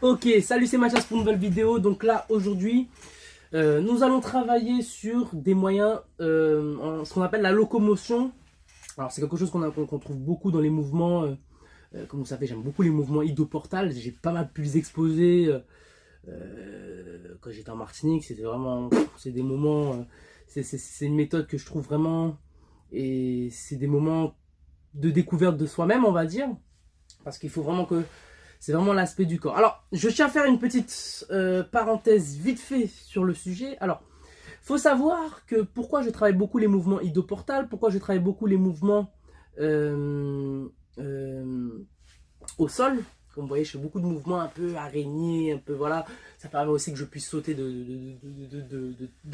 Ok, salut, c'est Mathias pour une nouvelle vidéo. Donc là, aujourd'hui, nous allons travailler sur des moyens, ce qu'on appelle la locomotion. Alors, c'est quelque chose qu'on trouve beaucoup dans les mouvements. Comme vous savez, j'aime beaucoup les mouvements idoportales. J'ai pas mal pu les exposer quand j'étais en Martinique. C'était vraiment, c'est des moments, c'est une méthode que je trouve vraiment, et c'est des moments de découverte de soi-même, on va dire, parce qu'il faut vraiment que c'est vraiment l'aspect du corps. Alors, je tiens à faire une petite parenthèse vite fait sur le sujet. Alors, faut savoir que pourquoi je travaille beaucoup les mouvements idoportales, pourquoi je travaille beaucoup les mouvements euh, euh, au sol. Comme vous voyez, je fais beaucoup de mouvements un peu araignées, un peu voilà. Ça permet aussi que je puisse sauter de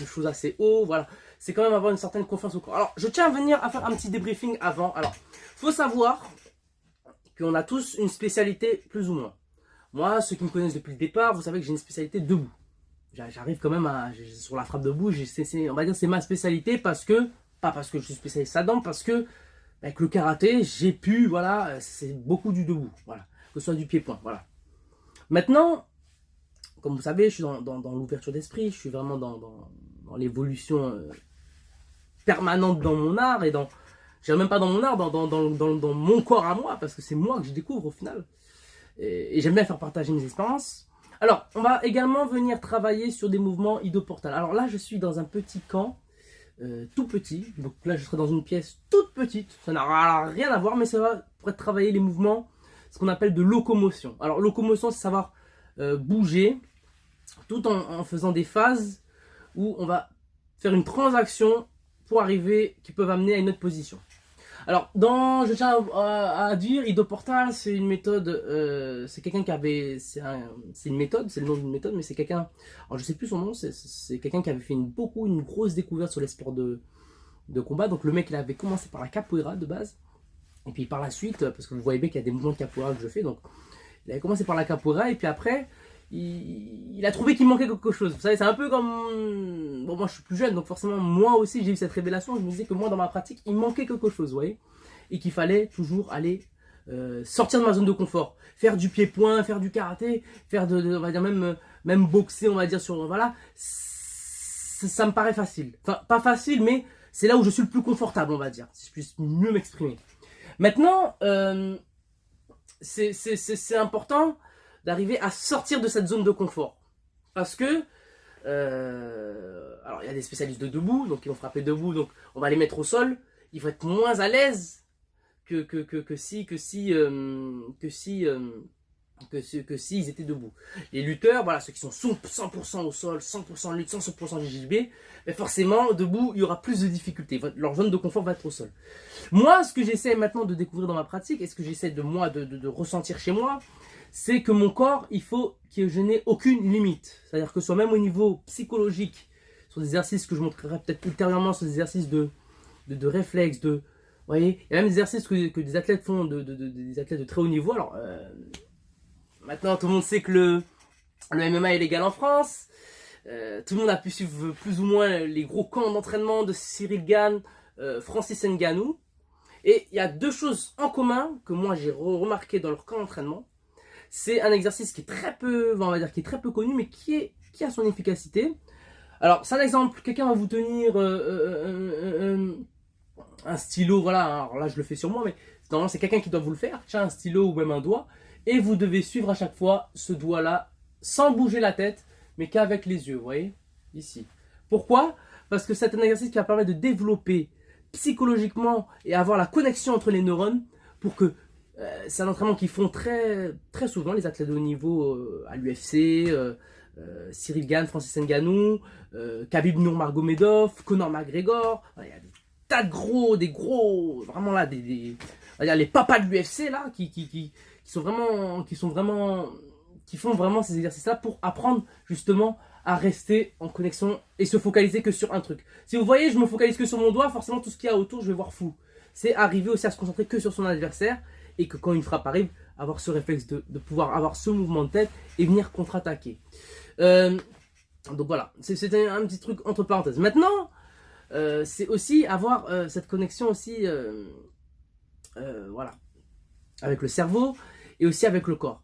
choses assez haut. Voilà, c'est quand même avoir une certaine confiance au corps. Alors, je tiens à venir à faire un petit débriefing avant. Alors, faut savoir qu'on a tous une spécialité plus ou moins. Moi, ceux qui me connaissent depuis le départ, vous savez que j'ai une spécialité debout. J'arrive quand même sur la frappe debout, on va dire c'est ma spécialité parce que, pas parce que je suis spécialiste là-dedans, parce que avec le karaté, j'ai pu, voilà, c'est beaucoup du debout, voilà, que ce soit du pied-point, voilà. Maintenant, comme vous savez, je suis dans l'ouverture d'esprit, je suis vraiment dans l'évolution permanente dans mon art et je dirais même pas dans mon art, dans mon corps à moi, parce que c'est moi que je découvre au final. Et j'aime bien faire partager mes expériences. Alors, on va également venir travailler sur des mouvements idoportales. Alors là, je suis dans un petit camp, tout petit. Donc là, je serai dans une pièce toute petite. Ça n'a rien à voir, mais ça va pour travailler les mouvements, ce qu'on appelle de locomotion. Alors, locomotion, c'est savoir bouger, tout en faisant des phases où on va faire une transaction pour arriver, qui peuvent amener à une autre position. Alors, je tiens à dire, Idoportal, c'est une méthode, c'est quelqu'un qui avait, c'est une méthode, c'est le nom d'une méthode, mais c'est quelqu'un, alors je sais plus son nom, c'est quelqu'un qui avait fait une grosse découverte sur les sports de combat. Donc le mec, il avait commencé par la capoeira de base, et puis par la suite, parce que vous voyez bien qu'il y a des mouvements de capoeira que je fais, donc il avait commencé par la capoeira, et puis après, il a trouvé qu'il manquait quelque chose. Vous savez, c'est un peu comme... Bon, moi je suis plus jeune, donc forcément, moi aussi j'ai eu cette révélation. Je me disais que moi, dans ma pratique, il manquait quelque chose, vous voyez. Et qu'il fallait toujours aller sortir de ma zone de confort. Faire du pied-point, faire du karaté, faire on va dire même boxer, on va dire sur... Voilà, ça me paraît facile. Enfin, pas facile, mais c'est là où je suis le plus confortable, on va dire. Si je puisse mieux m'exprimer. Maintenant, c'est important d'arriver à sortir de cette zone de confort. Parce que, alors il y a des spécialistes de debout, donc ils vont frapper debout, donc on va les mettre au sol. Il faut être moins à l'aise que si ils étaient debout. Les lutteurs, voilà, ceux qui sont 100% au sol, 100% lutte, 100% JJB, mais forcément, debout, il y aura plus de difficultés. Leur zone de confort va être au sol. Moi, ce que j'essaie maintenant de découvrir dans ma pratique, et ce que j'essaie de ressentir chez moi, c'est que mon corps, il faut que je n'ai aucune limite. C'est-à-dire que ce soit même au niveau psychologique, sur des exercices que je montrerai peut-être ultérieurement, sur des exercices de réflexe, vous voyez, il y a même des exercices que des athlètes font, des athlètes de très haut niveau. Alors, maintenant, tout le monde sait que le MMA est légal en France. Tout le monde a pu suivre plus ou moins les gros camps d'entraînement de Cyril Gane, Francis Ngannou. Et il y a deux choses en commun que moi j'ai remarqué dans leur camp d'entraînement. C'est un exercice qui est très peu, on va dire, qui est très peu connu, mais qui a son efficacité. Alors, c'est un exemple. Quelqu'un va vous tenir un stylo, voilà. Alors là, je le fais sur moi, mais normalement, c'est quelqu'un qui doit vous le faire. Tiens, un stylo ou même un doigt. Et vous devez suivre à chaque fois ce doigt-là, sans bouger la tête, mais qu'avec les yeux, vous voyez, ici. Pourquoi? Parce que c'est un exercice qui va permettre de développer psychologiquement et avoir la connexion entre les neurones pour que c'est un entraînement qu'ils font très, très souvent, les athlètes de haut niveau à l'UFC, Cyril Gane, Francis Ngannou, Khabib Nurmagomedov, Conor McGregor. Il y a des tas de des gros, vraiment là, on va dire les papas de l'UFC là, qui font vraiment ces exercices-là pour apprendre justement à rester en connexion et se focaliser que sur un truc. Si vous voyez, je me focalise que sur mon doigt, forcément tout ce qu'il y a autour, je vais voir flou. C'est arriver aussi à se concentrer que sur son adversaire et que quand une frappe arrive, avoir ce réflexe de pouvoir avoir ce mouvement de tête et venir contre-attaquer. Donc voilà, c'était un petit truc entre parenthèses. Maintenant, c'est aussi avoir cette connexion aussi, voilà, avec le cerveau et aussi avec le corps.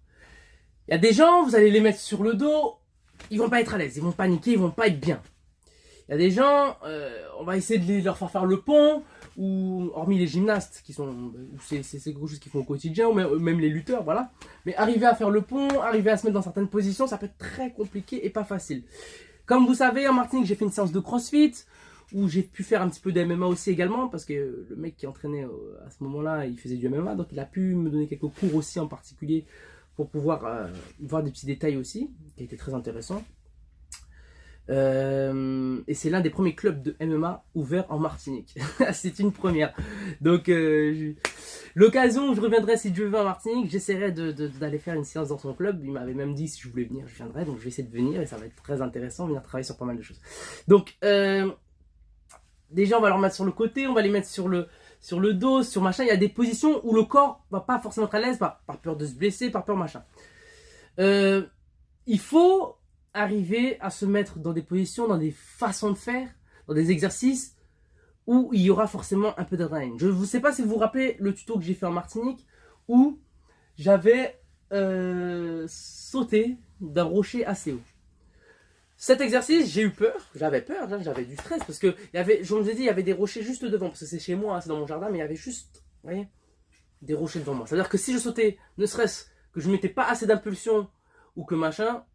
Il y a des gens, vous allez les mettre sur le dos, ils vont pas être à l'aise, ils vont paniquer, ils vont pas être bien. Il y a des gens, on va essayer de leur faire le pont, ou hormis les gymnastes, qui sont, c'est quelque chose qu'ils font au quotidien, ou même les lutteurs, voilà. Mais arriver à faire le pont, arriver à se mettre dans certaines positions, ça peut être très compliqué et pas facile. Comme vous savez, en Martinique, j'ai fait une séance de CrossFit, où j'ai pu faire un petit peu de MMA aussi également, parce que le mec qui entraînait à ce moment-là, il faisait du MMA, donc il a pu me donner quelques cours aussi en particulier, pour pouvoir voir des petits détails aussi, qui étaient très intéressants. Et c'est l'un des premiers clubs de MMA ouverts en Martinique. C'est une première. Donc, l'occasion où je reviendrai, si Dieu veut, en Martinique, j'essaierai d'aller faire une séance dans son club. Il m'avait même dit si je voulais venir, je viendrai. Donc, je vais essayer de venir et ça va être très intéressant, venir travailler sur pas mal de choses. Donc, déjà, on va leur mettre sur le côté, on va les mettre sur le dos, sur machin. Il y a des positions où le corps va pas forcément être à l'aise par peur de se blesser, par peur machin. Il faut arriver à se mettre dans des positions, dans des façons de faire, dans des exercices où il y aura forcément un peu d'adrénaline. Je ne sais pas si vous vous rappelez le tuto que j'ai fait en Martinique où j'avais sauté d'un rocher assez haut. Cet exercice, j'ai eu peur, j'avais peur, j'avais du stress parce que je vous ai dit, il y avait des rochers juste devant, parce que c'est chez moi, c'est dans mon jardin, mais il y avait juste, vous voyez, des rochers devant moi. C'est-à-dire que si je sautais, ne serait-ce que je ne mettais pas assez d'impulsion ou que machin,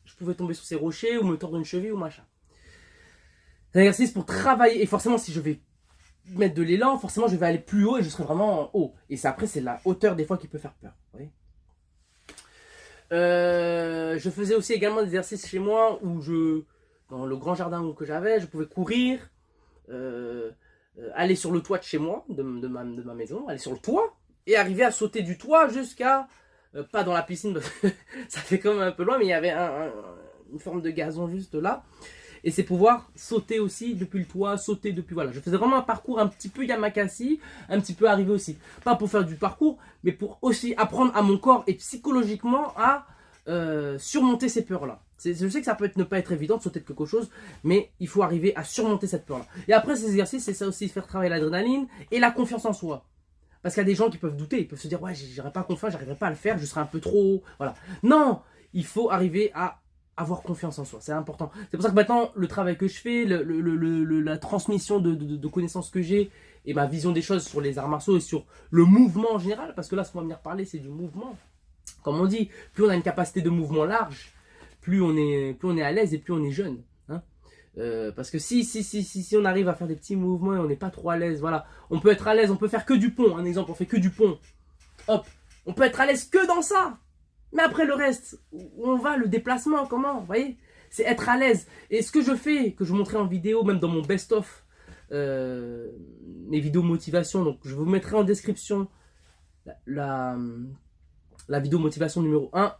je pouvais tomber sur ces rochers ou me tordre une cheville ou machin. C'est un exercice pour travailler, et forcément si je vais mettre de l'élan, forcément je vais aller plus haut et je serai vraiment haut. Et ça, après, c'est la hauteur des fois qui peut faire peur. Vous voyez. Je faisais aussi également des exercices chez moi où dans le grand jardin que j'avais, je pouvais courir, aller sur le toit de chez moi, de ma maison, aller sur le toit et arriver à sauter du toit jusqu'à, pas dans la piscine, parce que ça fait quand même un peu loin, mais il y avait une forme de gazon juste là. Et c'est pouvoir sauter aussi depuis le toit, sauter depuis, voilà. Je faisais vraiment un parcours un petit peu Yamakasi, un petit peu arrivé aussi. Pas pour faire du parcours, mais pour aussi apprendre à mon corps et psychologiquement à surmonter ces peurs-là. Je sais que ça peut ne pas être évident de sauter de quelque chose, mais il faut arriver à surmonter cette peur-là. Et après ces exercices, c'est ça aussi, faire travailler l'adrénaline et la confiance en soi. Parce qu'il y a des gens qui peuvent douter, ils peuvent se dire ouais, j'aurais pas confiance, j'arriverai pas à le faire, je serai un peu trop, voilà. Non, il faut arriver à avoir confiance en soi, c'est important. C'est pour ça que maintenant, le travail que je fais, la transmission de connaissances que j'ai et ma vision des choses sur les arts martiaux et sur le mouvement en général, parce que là, ce qu'on va venir parler, c'est du mouvement. Comme on dit, plus on a une capacité de mouvement large, plus on est à l'aise et plus on est jeune. Hein. Parce que si on arrive à faire des petits mouvements et on n'est pas trop à l'aise, voilà, on peut être à l'aise, on peut faire que du pont. Un exemple, on fait que du pont. Hop, on peut être à l'aise que dans ça. Mais après le reste, où on va, le déplacement, comment, vous voyez, c'est être à l'aise. Et ce que je fais, que je montrais en vidéo, même dans mon best-of, mes vidéos motivation, donc je vous mettrai en description la vidéo motivation numéro 1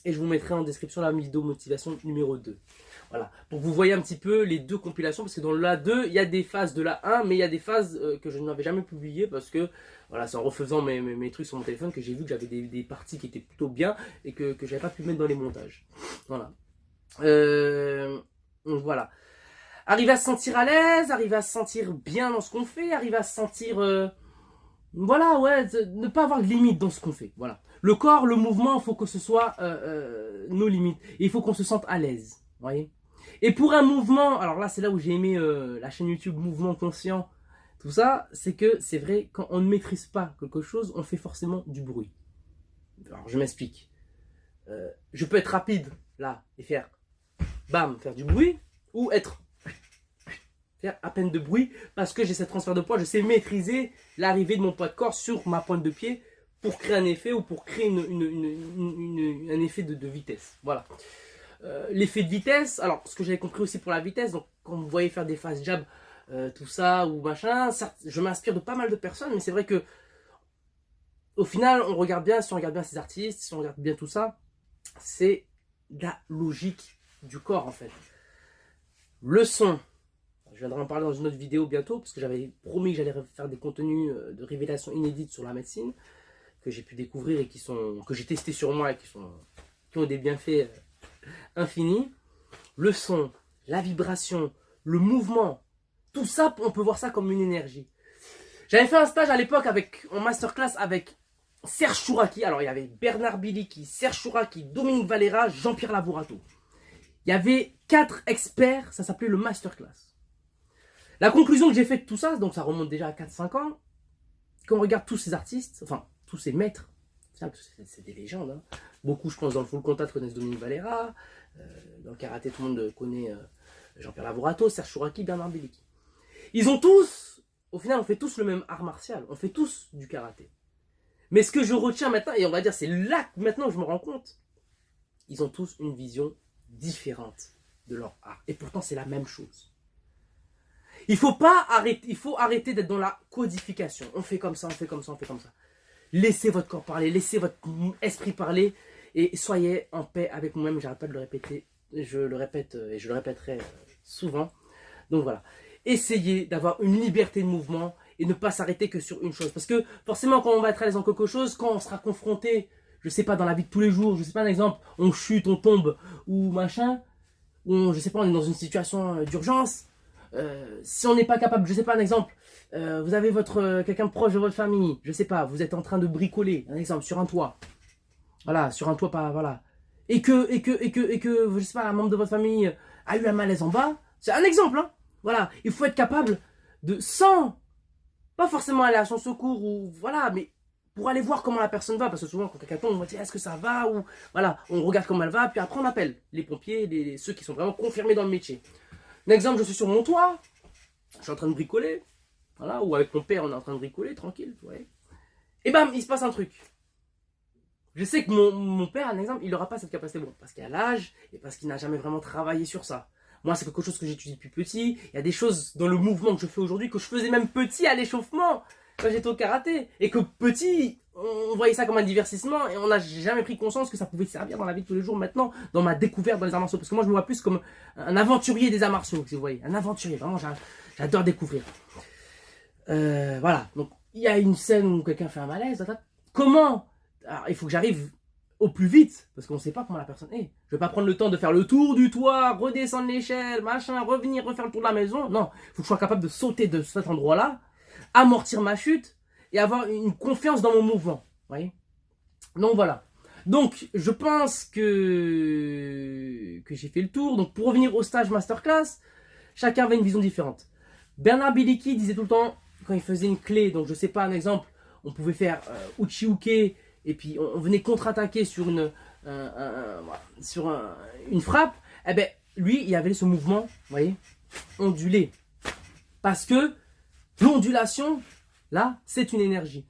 et je vous mettrai en description la vidéo motivation numéro 2. Voilà, pour que vous voyez un petit peu les deux compilations, parce que dans la 2, il y a des phases de la 1, mais il y a des phases que je n'avais jamais publiées, parce que voilà, c'est en refaisant mes trucs sur mon téléphone que j'ai vu que j'avais des parties qui étaient plutôt bien, et que j'avais pas pu mettre dans les montages. Voilà. Donc voilà. Arriver à se sentir à l'aise, arriver à se sentir bien dans ce qu'on fait, arriver à se sentir... voilà, ouais, ne pas avoir de limite dans ce qu'on fait. Voilà. Le corps, le mouvement, il faut que ce soit nos limites. Et il faut qu'on se sente à l'aise. Vous voyez. Et pour un mouvement, alors là, c'est là où j'ai aimé la chaîne YouTube Mouvement Conscient. Tout ça, c'est que c'est vrai, quand on ne maîtrise pas quelque chose, on fait forcément du bruit. Alors, je m'explique. Je peux être rapide, là, et faire bam, faire du bruit, ou faire à peine de bruit, parce que j'ai cette transfert de poids, je sais maîtriser l'arrivée de mon poids de corps sur ma pointe de pied pour créer un effet ou pour créer un effet de vitesse. Voilà. L'effet de vitesse, alors ce que j'avais compris aussi pour la vitesse, donc quand vous voyez faire des fast jabs, tout ça ou machin, certes, je m'inspire de pas mal de personnes, mais c'est vrai que au final, on regarde bien, si on regarde bien ces artistes, si on regarde bien tout ça, c'est la logique du corps en fait. Le son, je viendrai en parler dans une autre vidéo bientôt, parce que j'avais promis que j'allais faire des contenus de révélation inédite sur la médecine, que j'ai pu découvrir et que j'ai testé sur moi et qui ont des bienfaits infinis. Le son, la vibration, le mouvement, tout ça, on peut voir ça comme une énergie. J'avais fait un stage à l'époque en masterclass avec Serge Chouraki, alors il y avait Bernard Biliki, Serge Chouraki, Dominique Valera, Jean-Pierre Lavorato. Il y avait 4 experts, ça s'appelait le masterclass. La conclusion que j'ai faite de tout ça, donc ça remonte déjà à 4-5 ans, quand on regarde tous ces artistes, enfin tous ces maîtres, c'est des légendes, hein. Beaucoup je pense dans le full contact connaissent Dominique Valera, dans le karaté tout le monde connaît Jean-Pierre Lavorato, Serge Chouraki, Bernard Biliki. Ils ont tous, au final on fait tous le même art martial, on fait tous du karaté. Mais ce que je retiens maintenant, et on va dire c'est là que maintenant je me rends compte, ils ont tous une vision différente de leur art. Et pourtant c'est la même chose. Il faut arrêter d'être dans la codification. On fait comme ça, on fait comme ça, on fait comme ça. Laissez votre corps parler, laissez votre esprit parler et soyez en paix avec moi-même. J'arrête pas de le répéter, je le répète et je le répéterai souvent. Donc voilà, essayez d'avoir une liberté de mouvement et ne pas s'arrêter que sur une chose. Parce que forcément, quand on va être à l'aise en quelque chose, quand on sera confronté, je sais pas, dans la vie de tous les jours, je sais pas un exemple, on chute, on tombe ou machin, ou je sais pas, on est dans une situation d'urgence. Si on n'est pas capable, je sais pas un exemple, vous avez quelqu'un proche de votre famille, je sais pas, vous êtes en train de bricoler, un exemple, sur un toit. Voilà, sur un toit, pas, voilà. Et que, je sais pas, un membre de votre famille a eu un malaise en bas. C'est un exemple, hein. Voilà, il faut être capable de, sans, pas forcément aller à son secours ou, voilà, mais pour aller voir comment la personne va. Parce que souvent, quand quelqu'un tombe, on va dire, est-ce que ça va? Ou, voilà, on regarde comment elle va, puis après on appelle les pompiers, ceux qui sont vraiment confirmés dans le métier. Un exemple, je suis sur mon toit, je suis en train de bricoler, voilà, ou avec mon père, on est en train de bricoler, tranquille, vous voyez. Et bam, il se passe un truc. Je sais que mon père, un exemple, il n'aura pas cette capacité, bon, parce qu'il a l'âge et parce qu'il n'a jamais vraiment travaillé sur ça. Moi, c'est quelque chose que j'étudie depuis petit. Il y a des choses dans le mouvement que je fais aujourd'hui que je faisais même petit à l'échauffement, quand j'étais au karaté. Et que petit, on voyait ça comme un divertissement et on n'a jamais pris conscience que ça pouvait servir dans la vie de tous les jours maintenant, dans ma découverte dans les arts martiaux. Parce que moi, je me vois plus comme un aventurier des arts martiaux, si vous voyez. Un aventurier, vraiment, j'adore découvrir. Voilà, donc il y a une scène où quelqu'un fait un malaise. Comment? Alors, il faut que j'arrive au plus vite, parce qu'on ne sait pas comment la personne est. Je ne vais pas prendre le temps de faire le tour du toit, redescendre l'échelle, machin, revenir, refaire le tour de la maison. Non, il faut que je sois capable de sauter de cet endroit-là, amortir ma chute et avoir une confiance dans mon mouvement. Vous voyez? Donc voilà. Donc je pense que j'ai fait le tour. Donc pour revenir au stage masterclass, chacun avait une vision différente. Bernard Biliki disait tout le temps, quand il faisait une clé, donc je sais pas un exemple, on pouvait faire Uchi-Uke, et puis on venait contre-attaquer sur une frappe, eh ben lui il avait ce mouvement, vous voyez, ondulé. Parce que l'ondulation, là, c'est une énergie.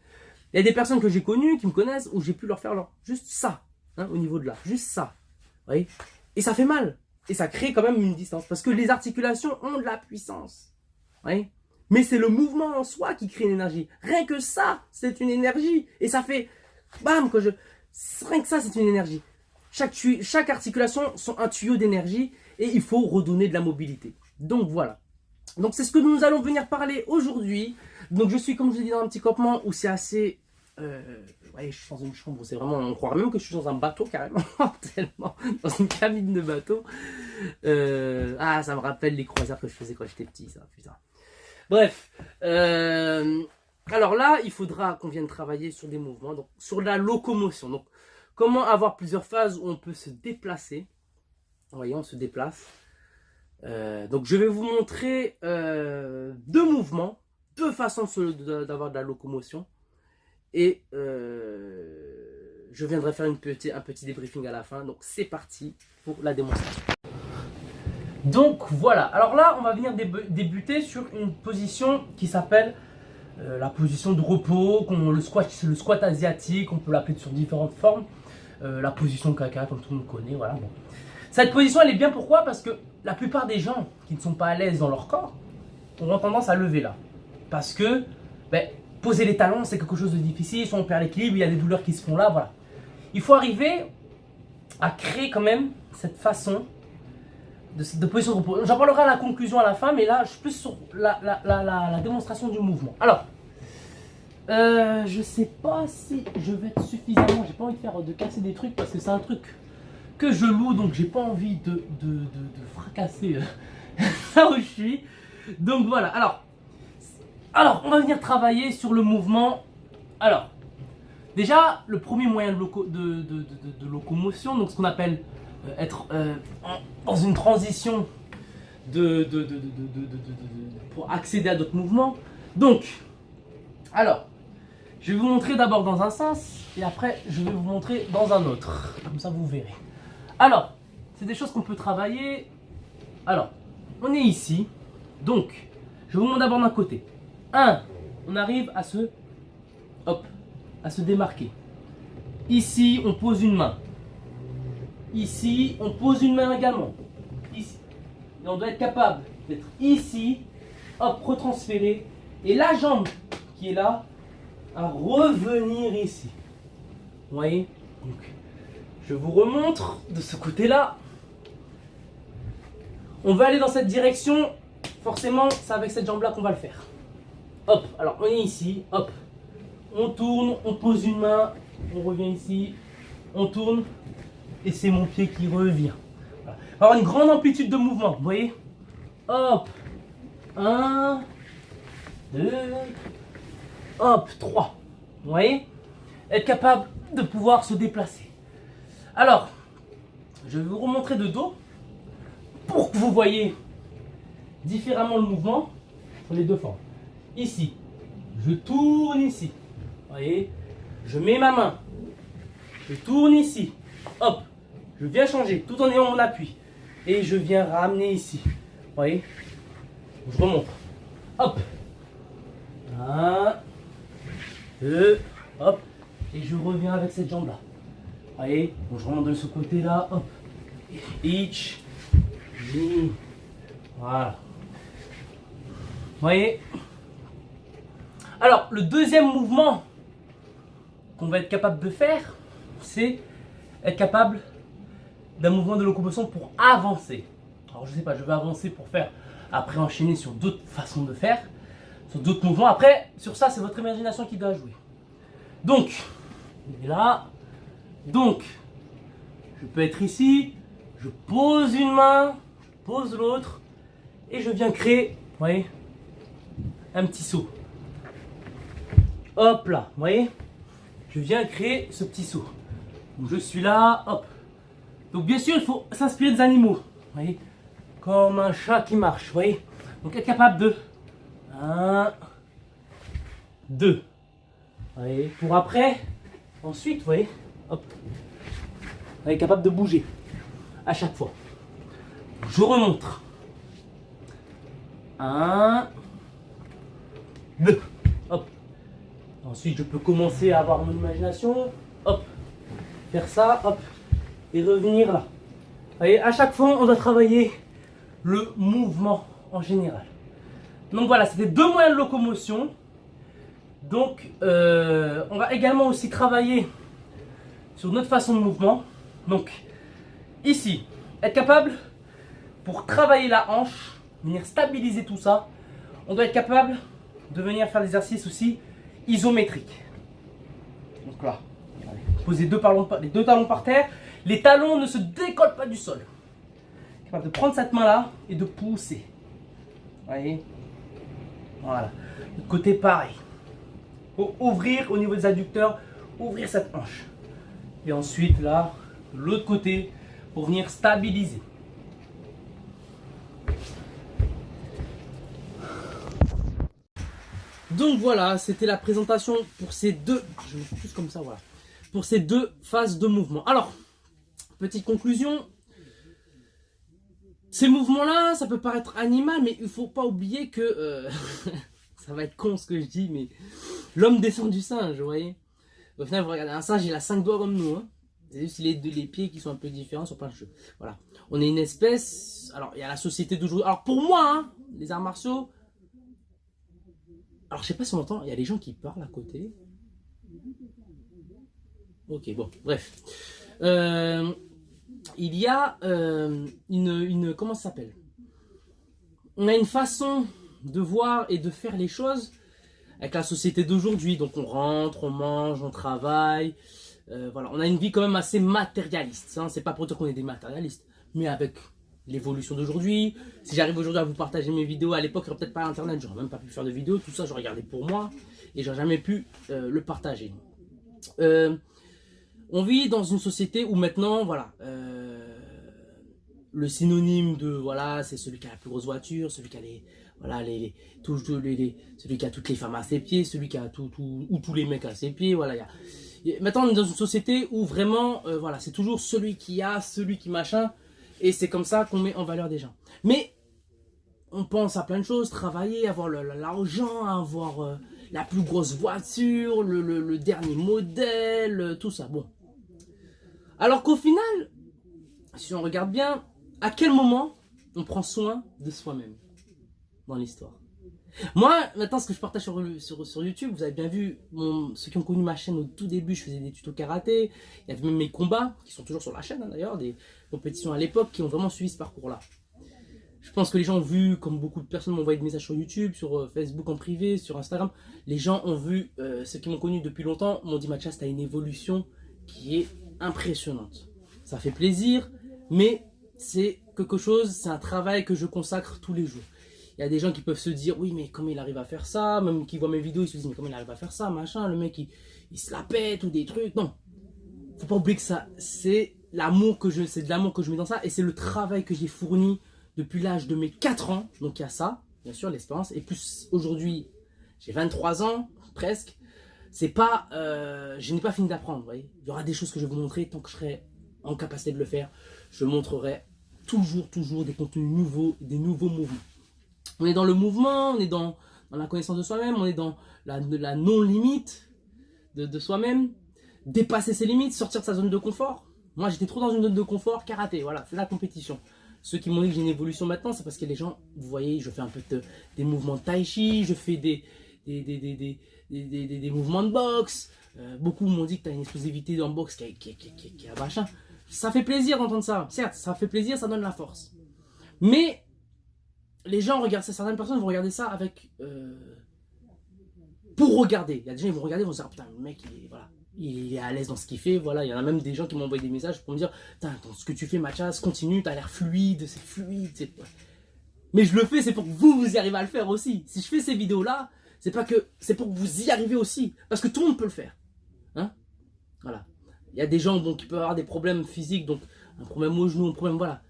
Il y a des personnes que j'ai connues, qui me connaissent, où j'ai pu leur faire juste ça, hein, au niveau de là, juste ça. Vous voyez, et ça fait mal. Et ça crée quand même une distance. Parce que les articulations ont de la puissance. Vous voyez, mais c'est le mouvement en soi qui crée une énergie. Rien que ça, c'est une énergie. Et ça fait... Bam, rien que ça, c'est une énergie. Chaque articulation sont un tuyau d'énergie et il faut redonner de la mobilité. Donc voilà. Donc c'est ce que nous allons venir parler aujourd'hui. Donc je suis, comme je vous ai dit, dans un petit campement où c'est assez... ouais, je suis dans une chambre, c'est vraiment... On croirait même que je suis dans un bateau carrément, tellement, dans une cabine de bateau. Ah, ça me rappelle les croisières que je faisais quand j'étais petit, ça, putain. Bref, alors là, il faudra qu'on vienne travailler sur des mouvements, donc sur la locomotion. Donc, comment avoir plusieurs phases où on peut se déplacer. Vous voyez, on se déplace. Donc, je vais vous montrer 2 mouvements, 2 façons d'avoir de la locomotion. Et je viendrai faire un petit débriefing à la fin. Donc, c'est parti pour la démonstration. Donc voilà, alors là on va venir débuter sur une position qui s'appelle la position de repos, c'est le squat asiatique, on peut l'appeler sur différentes formes, la position caca comme tout le monde connaît, voilà. Bon. Cette position elle est bien, pourquoi? Parce que la plupart des gens qui ne sont pas à l'aise dans leur corps auront tendance à lever là. Parce que poser les talons c'est quelque chose de difficile, soit on perd l'équilibre, il y a des douleurs qui se font là, voilà. Il faut arriver à créer quand même cette façon de position de repos. J'en parlerai à la conclusion à la fin, mais là je suis plus sur la démonstration du mouvement. Alors, je sais pas si je vais être suffisamment, j'ai pas envie de casser des trucs parce que c'est un truc que je loue, donc j'ai pas envie de fracasser là où je suis. Donc voilà, alors on va venir travailler sur le mouvement. Alors, Déjà, le premier moyen de locomotion, donc ce qu'on appelle être dans une transition pour accéder à d'autres mouvements. Donc, alors, je vais vous montrer d'abord dans un sens et après je vais vous montrer dans un autre. Comme ça vous verrez. Alors, c'est des choses qu'on peut travailler. Alors, on est ici. Donc, je vous montre d'abord d'un côté. On arrive à se démarquer. Ici, on pose une main. Ici, on pose une main également. Ici. Et on doit être capable d'être ici, retransférer. Et la jambe qui est là, à revenir ici. Vous voyez? Donc, je vous remontre de ce côté-là. On va aller dans cette direction. Forcément, c'est avec cette jambe-là qu'on va le faire. Alors on est ici, on tourne, on pose une main, on revient ici, on tourne, et c'est mon pied qui revient. Voilà. On va avoir une grande amplitude de mouvement, vous voyez? 1, 2, 3. Vous voyez? Être capable de pouvoir se déplacer. Alors, je vais vous remontrer de dos pour que vous voyez différemment le mouvement sur les deux formes. Ici, je tourne ici. Vous voyez? Je mets ma main. Je tourne ici. Je viens changer tout en ayant mon appui. Et je viens ramener ici. Vous voyez? Je remonte. 1, 2, et je reviens avec cette jambe là. Vous voyez? Donc je remonte de ce côté là. Each. Voilà. Vous voyez? Alors, le deuxième mouvement qu'on va être capable de faire, c'est être capable d'un mouvement de locomotion pour avancer. Alors, je sais pas, je vais avancer pour faire, après enchaîner sur d'autres façons de faire, sur d'autres mouvements. Après, sur ça, c'est votre imagination qui doit jouer. Donc, on est là. Donc, je peux être ici, je pose une main, je pose l'autre, et je viens créer, vous voyez, un petit saut. Hop là, vous voyez? Je viens créer ce petit saut. Donc je suis là, Donc bien sûr, il faut s'inspirer des animaux. Vous voyez? Comme un chat qui marche, vous voyez? Donc être capable de 1, 2. Vous voyez? Pour après, ensuite, vous voyez? Vous êtes capable de bouger à chaque fois. Je remonte. 1, 2. Ensuite, je peux commencer à avoir mon imagination. Faire ça, et revenir là. Vous voyez, à chaque fois, on doit travailler le mouvement en général. Donc voilà, c'était deux moyens de locomotion. Donc, on va également aussi travailler sur notre façon de mouvement. Donc, ici, être capable, pour travailler la hanche, venir stabiliser tout ça, on doit être capable de venir faire des exercices aussi isométriques. Donc là, posez les deux talons par terre. Les talons ne se décollent pas du sol. Capable de prendre cette main-là et de pousser. Vous voyez? Voilà. De côté, pareil. Pour ouvrir au niveau des adducteurs, ouvrir cette hanche. Et ensuite, là, de l'autre côté, pour venir stabiliser. Donc voilà, c'était la présentation pour ces deux, je vais plus comme ça, voilà, pour ces deux phases de mouvement. Alors, petite conclusion, ces mouvements-là, ça peut paraître animal, mais il ne faut pas oublier que, ça va être con ce que je dis, mais l'homme descend du singe, vous voyez. Au final, vous regardez un singe, il a 5 doigts comme nous, hein. C'est juste les pieds qui sont un peu différents sur plein de choses. Voilà, on est une espèce, alors il y a la société d'aujourd'hui, alors pour moi, hein, les arts martiaux, alors, je sais pas si on entend, il y a des gens qui parlent à côté. Ok, bon, bref. Il y a comment ça s'appelle? On a une façon de voir et de faire les choses avec la société d'aujourd'hui. Donc, on rentre, on mange, on travaille. Voilà, on a une vie quand même assez matérialiste. Hein. C'est pas pour dire qu'on est des matérialistes, mais avec l'évolution d'aujourd'hui. Si j'arrive aujourd'hui à vous partager mes vidéos, à l'époque, il n'y aurait peut-être pas internet, j'aurais même pas pu faire de vidéos, tout ça, j'aurais regardé pour moi et j'aurais jamais pu le partager. On vit dans une société où maintenant, voilà, le synonyme de, voilà, c'est celui qui a la plus grosse voiture, celui qui a les, voilà, celui qui a toutes les femmes à ses pieds, celui qui a ou tous les mecs à ses pieds, voilà. Maintenant, on est dans une société où vraiment, voilà, c'est toujours celui qui a, celui qui machin, et c'est comme ça qu'on met en valeur des gens. Mais on pense à plein de choses, travailler, avoir l'argent, avoir la plus grosse voiture, le dernier modèle, tout ça. Bon. Alors qu'au final, si on regarde bien, à quel moment on prend soin de soi-même dans l'histoire? Moi, maintenant, ce que je partage sur YouTube, vous avez bien vu, ceux qui ont connu ma chaîne au tout début, je faisais des tutos karaté, il y avait même mes combats, qui sont toujours sur la chaîne d'ailleurs, des compétitions à l'époque, qui ont vraiment suivi ce parcours-là. Je pense que les gens ont vu, comme beaucoup de personnes m'ont envoyé des messages sur YouTube, sur Facebook en privé, sur Instagram, les gens ont vu, ceux qui m'ont connu depuis longtemps, m'ont dit Mathias, tu as une évolution qui est impressionnante. Ça fait plaisir, mais c'est quelque chose, c'est un travail que je consacre tous les jours. Il y a des gens qui peuvent se dire, oui, mais comment il arrive à faire ça? Même qui voient mes vidéos, ils se disent, mais comment il arrive à faire ça? Machin, le mec, il se la pète ou des trucs. Non, faut pas oublier que ça, c'est l'amour c'est de l'amour que je mets dans ça et c'est le travail que j'ai fourni depuis l'âge de mes 4 ans. Donc il y a ça, bien sûr, l'expérience. Et plus aujourd'hui, j'ai 23 ans, presque. C'est pas, je n'ai pas fini d'apprendre, vous voyez. Il y aura des choses que je vais vous montrer tant que je serai en capacité de le faire. Je montrerai toujours des contenus nouveaux, des nouveaux mouvements. On est dans le mouvement, on est dans la connaissance de soi-même, on est dans la non-limite de soi-même. Dépasser ses limites, sortir de sa zone de confort. Moi, j'étais trop dans une zone de confort, karaté, voilà, c'est la compétition. Ceux qui m'ont dit que j'ai une évolution maintenant, c'est parce que les gens, vous voyez, je fais un peu des mouvements de tai chi, je fais des mouvements de boxe. Beaucoup m'ont dit que tu as une explosivité en boxe qui est machin. Ça fait plaisir d'entendre ça. Certes, ça fait plaisir, ça donne la force. Mais les gens regardent ça, certaines personnes vont regarder ça avec pour regarder. Il y a des gens qui vont regarder, ils vont se dire putain, le mec voilà, il est à l'aise dans ce qu'il fait. Voilà, il y en a même des gens qui m'ont envoyé des messages pour me dire putain, ce que tu fais, Mathias, continue, t'as l'air fluide, c'est fluide. Mais je le fais, c'est pour que vous y arrivez à le faire aussi. Si je fais ces vidéos là, c'est pas que c'est pour que vous y arrivez aussi, parce que tout le monde peut le faire. Hein, voilà. Il y a des gens bon, qui peuvent avoir des problèmes physiques, donc un problème au genou, un problème voilà.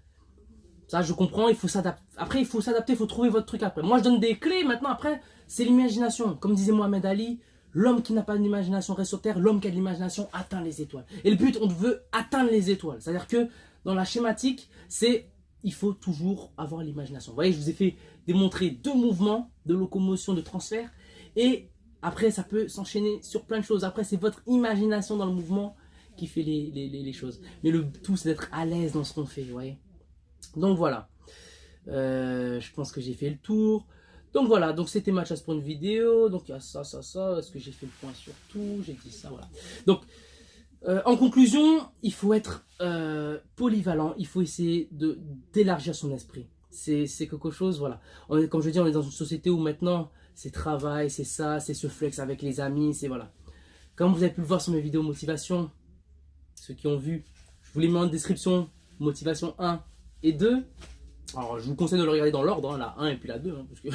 Ça, je comprends, il faut s'adapter. Après, il faut s'adapter, il faut trouver votre truc après. Moi, je donne des clés, maintenant, après, c'est l'imagination. Comme disait Mohamed Ali, l'homme qui n'a pas d'imagination reste sur terre, l'homme qui a de l'imagination atteint les étoiles. Et le but, on veut atteindre les étoiles. C'est-à-dire que, dans la schématique, il faut toujours avoir l'imagination. Vous voyez, je vous ai fait démontrer 2 mouvements de locomotion, de transfert. Et après, ça peut s'enchaîner sur plein de choses. Après, c'est votre imagination dans le mouvement qui fait les choses. Mais le tout, c'est d'être à l'aise dans ce qu'on fait, vous voyez. Donc voilà, je pense que j'ai fait le tour. Donc voilà, donc c'était Mathias pour une vidéo. Donc il y a ça. Est-ce que j'ai fait le point sur tout? J'ai dit ça, voilà. Donc en conclusion, il faut être polyvalent. Il faut essayer d'élargir son esprit. C'est quelque chose, voilà. Comme je dis, on est dans une société où maintenant c'est travail, c'est ça, c'est se flex avec les amis, c'est voilà. Comme vous avez pu le voir sur mes vidéos motivation, ceux qui ont vu, je vous les mets en description, motivation 1 et 2. Alors je vous conseille de le regarder dans l'ordre, hein, la 1 et puis la 2, hein, parce que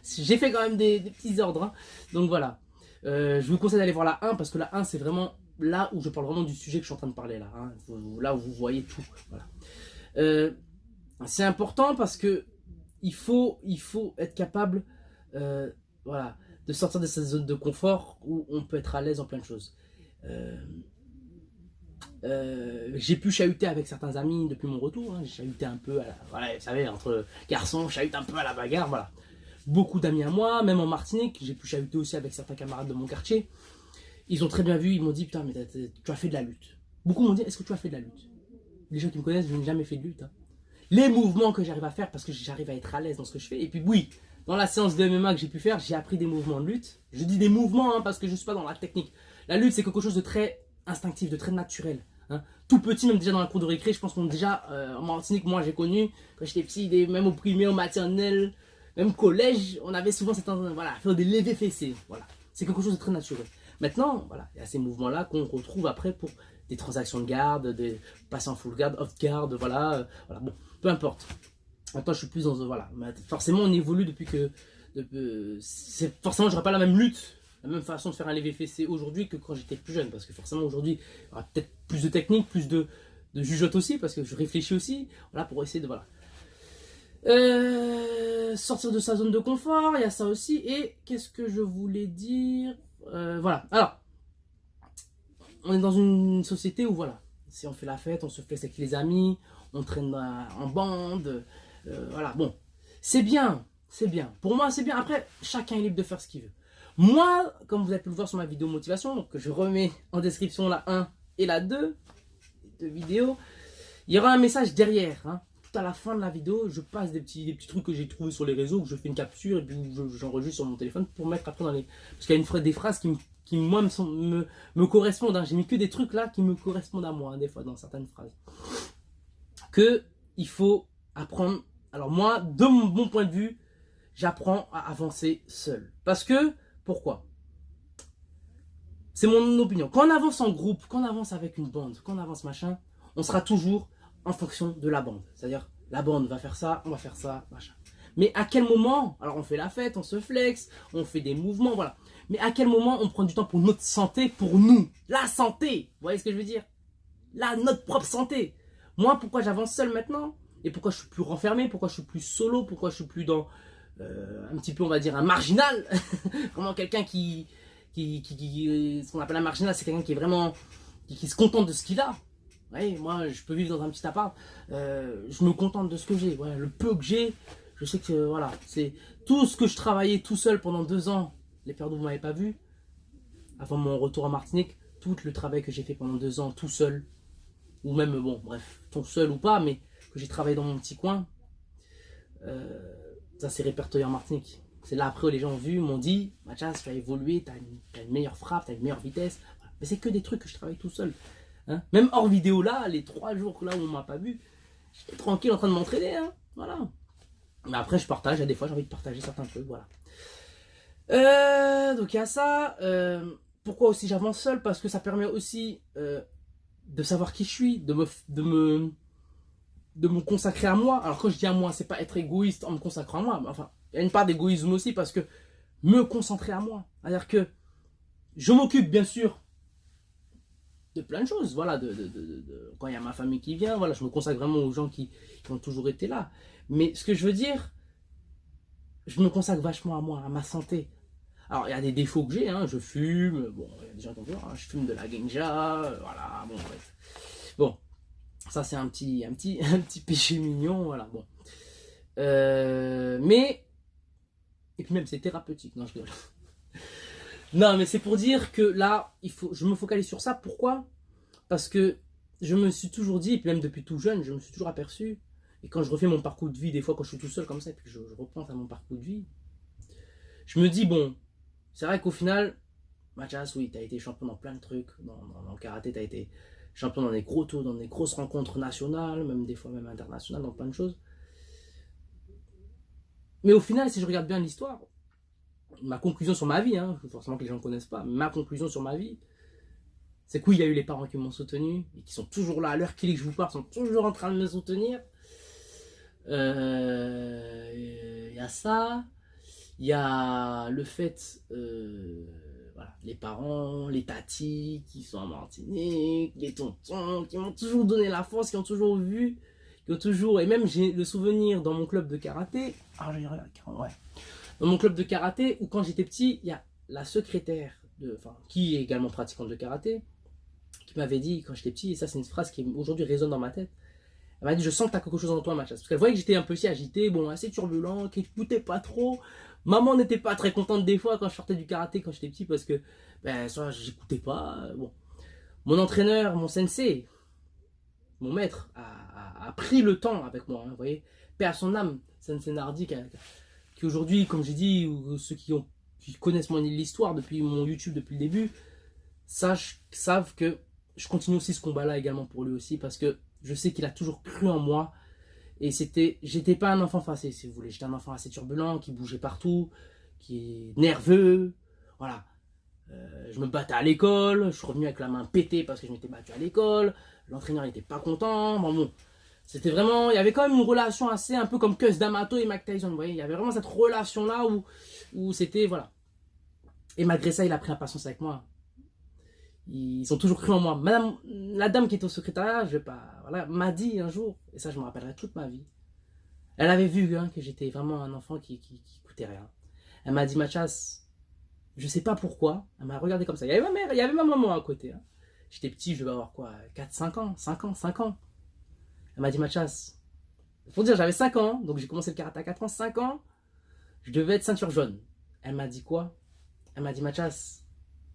j'ai fait quand même des petits ordres. Hein. Donc voilà, je vous conseille d'aller voir la 1, parce que la 1 c'est vraiment là où je parle vraiment du sujet que je suis en train de parler là. Hein, là où vous voyez tout. Voilà. C'est important parce que il faut être capable voilà, de sortir de cette zone de confort où on peut être à l'aise en plein de choses. J'ai pu chahuter avec certains amis depuis mon retour, hein. J'ai chahuté un peu, voilà, vous savez, entre garçons, chahute un peu à la bagarre, voilà. Beaucoup d'amis à moi, même en Martinique, j'ai pu chahuter aussi avec certains camarades de mon quartier. Ils ont très bien vu, ils m'ont dit, putain, mais tu as fait de la lutte. Beaucoup m'ont dit, est-ce que tu as fait de la lutte? Les gens qui me connaissent, je n'ai jamais fait de lutte. Hein. Les mouvements que j'arrive à faire, parce que j'arrive à être à l'aise dans ce que je fais. Et puis oui, dans la séance de MMA que j'ai pu faire, j'ai appris des mouvements de lutte. Je dis des mouvements, hein, parce que je ne suis pas dans la technique. La lutte, c'est quelque chose de très instinctif, de très naturel. Hein. Tout petit, même déjà dans la cour de récré, je pense qu'on déjà, en Martinique, moi j'ai connu, quand j'étais petit, même au primaire, au maternel, même collège, on avait souvent cette voilà, faire des levées fessées. Voilà. C'est quelque chose de très naturel. Maintenant, voilà, il y a ces mouvements-là qu'on retrouve après pour des transactions de garde, des passes en full garde, off garde, voilà, voilà, bon, peu importe. Maintenant, je suis plus dans voilà, forcément, on évolue depuis que, forcément, j'aurai pas la même lutte, la même façon de faire un lever fessé aujourd'hui que quand j'étais plus jeune. Parce que forcément, aujourd'hui, il y aura peut-être plus de technique, plus de jugeote aussi, parce que je réfléchis aussi, voilà, pour essayer de, voilà. Sortir de sa zone de confort, il y a ça aussi. Et qu'est-ce que je voulais dire, voilà, alors, on est dans une société où, voilà, si on fait la fête, on se flexe avec les amis, on traîne en bande, voilà, bon, c'est bien, c'est bien. Pour moi, c'est bien. Après, chacun est libre de faire ce qu'il veut. Moi, comme vous avez pu le voir sur ma vidéo motivation, donc que je remets en description la 1 et la 2, deux vidéos, il y aura un message derrière, hein. Tout à la fin de la vidéo, je passe des petits trucs que j'ai trouvés sur les réseaux, que je fais une capture et puis j'enregistre sur mon téléphone pour mettre après dans les... Parce qu'il y a des phrases qui moi, me correspondent, hein. J'ai mis que des trucs là qui me correspondent à moi, hein, des fois, dans certaines phrases. Que il faut apprendre... Alors moi, de mon point de vue, j'apprends à avancer seul. Parce que, pourquoi? C'est mon opinion. Quand on avance en groupe, quand on avance avec une bande, quand on avance machin, on sera toujours en fonction de la bande. C'est-à-dire, la bande va faire ça, on va faire ça, machin. Mais à quel moment, alors on fait la fête, on se flexe, on fait des mouvements, voilà. Mais à quel moment on prend du temps pour notre santé, pour nous? La santé, vous voyez ce que je veux dire? Notre propre santé. Moi, pourquoi j'avance seul maintenant? Et pourquoi je suis plus renfermé? Pourquoi je suis plus solo? Pourquoi je suis plus dans, un petit peu, on va dire, un marginal? Vraiment quelqu'un ce qu'on appelle un marginal, c'est quelqu'un qui est vraiment, qui se contente de ce qu'il a. Ouais, moi, je peux vivre dans un petit appart, je me contente de ce que j'ai. Ouais, le peu que j'ai, je sais que, voilà, c'est tout ce que je travaillais tout seul pendant 2 ans. Les périodes où vous m'avez pas vu, avant mon retour à Martinique, tout le travail que j'ai fait pendant 2 ans tout seul, ou même, bon, bref, tout seul ou pas, mais que j'ai travaillé dans mon petit coin, ça s'est répertorié en Martinique. C'est là après où les gens ont vu, m'ont dit, Mathias, tu as évolué, tu as une meilleure frappe, tu as une meilleure vitesse. Voilà. Mais c'est que des trucs que je travaille tout seul. Hein. Même hors vidéo là, les 3 jours là où on m'a pas vu, j'étais tranquille en train de m'entraîner. Hein. Voilà. Mais après, je partage, et des fois j'ai envie de partager certains trucs. Voilà. Donc il y a ça. Pourquoi aussi j'avance seul? Parce que ça permet aussi de savoir qui je suis, de me consacrer à moi. Alors quand je dis à moi, c'est pas être égoïste en me consacrant à moi, mais enfin, il y a une part d'égoïsme aussi parce que me concentrer à moi. C'est-à-dire que je m'occupe bien sûr de plein de choses. Voilà, quand il y a ma famille qui vient, voilà, je me consacre vraiment aux gens qui ont toujours été là. Mais ce que je veux dire, je me consacre vachement à moi, à ma santé. Alors il y a des défauts que j'ai, hein, je fume, bon, il y a des gens qui vont dire, hein, je fume de la ganja, voilà, bon, bref. Bon. Ça, c'est un petit péché mignon, voilà, bon. Mais, et puis même, c'est thérapeutique, non, je rigole. Non, mais c'est pour dire que là, je me focalise sur ça, pourquoi? Parce que je me suis toujours dit, et puis même depuis tout jeune, je me suis toujours aperçu, et quand je refais mon parcours de vie, des fois quand je suis tout seul comme ça, et puis je repense à mon parcours de vie, je me dis, bon, c'est vrai qu'au final, Mathias, oui, t'as été champion dans plein de trucs, dans le karaté, t'as été champion dans des gros tours, dans des grosses rencontres nationales, même des fois même internationales, dans plein de choses. Mais au final, si je regarde bien l'histoire, ma conclusion sur ma vie, hein, forcément que les gens ne connaissent pas, ma conclusion sur ma vie, c'est qu'il y a eu les parents qui m'ont soutenu, et qui sont toujours là, à l'heure qu'il est que je vous parle, sont toujours en train de me soutenir. Il y a ça, il y a le fait... voilà, les parents, les tatis qui sont en Martinique, les tontons qui m'ont toujours donné la force, qui ont toujours vu, qui ont toujours... Et même j'ai le souvenir dans mon club de karaté, ouais, dans mon club de karaté où quand j'étais petit, il y a la secrétaire, qui est également pratiquante de karaté, qui m'avait dit quand j'étais petit, et ça c'est une phrase qui aujourd'hui résonne dans ma tête, elle m'a dit, je sens que tu as quelque chose en toi, Mathias. Parce qu'elle voyait que j'étais un peu si agité, bon, assez turbulent, qui n'écoutait pas trop. Maman n'était pas très contente des fois quand je sortais du karaté quand j'étais petit parce que, ben, soit j'écoutais pas. Bon. Mon entraîneur, mon sensei, mon maître, a pris le temps avec moi, hein, vous voyez. Paix à son âme, Sensei Nardi, qui aujourd'hui, comme j'ai dit, ou ceux qui connaissent l'histoire depuis mon YouTube depuis le début, savent que je continue aussi ce combat-là également pour lui aussi parce que je sais qu'il a toujours cru en moi. Et j'étais pas un enfant facile, si vous voulez. J'étais un enfant assez turbulent, qui bougeait partout, qui est nerveux. Voilà. Je me battais à l'école. Je suis revenu avec la main pétée parce que je m'étais battu à l'école. L'entraîneur n'était pas content. Bon. C'était vraiment... Il y avait quand même une relation assez un peu comme Cus D'Amato et Mike Tyson. Vous voyez, il y avait vraiment cette relation-là où c'était... Voilà. Et malgré ça, il a pris la patience avec moi. Ils ont toujours cru en moi. Madame, la dame qui était au secrétariat, je vais pas, voilà, m'a dit un jour, et ça je me rappellerai toute ma vie. Elle avait vu hein, que j'étais vraiment un enfant qui coûtait rien. Elle m'a dit, Mathias, je sais pas pourquoi, elle m'a regardé comme ça. Il y avait ma mère, il y avait ma maman à côté. Hein. J'étais petit, je devais avoir quoi, 4, 5 ans, 5 ans, 5 ans. Elle m'a dit, Mathias, faut dire, j'avais 5 ans, donc j'ai commencé le karaté à 4 ans, 5 ans, je devais être ceinture jaune. Elle m'a dit quoi? Elle m'a dit, Mathias,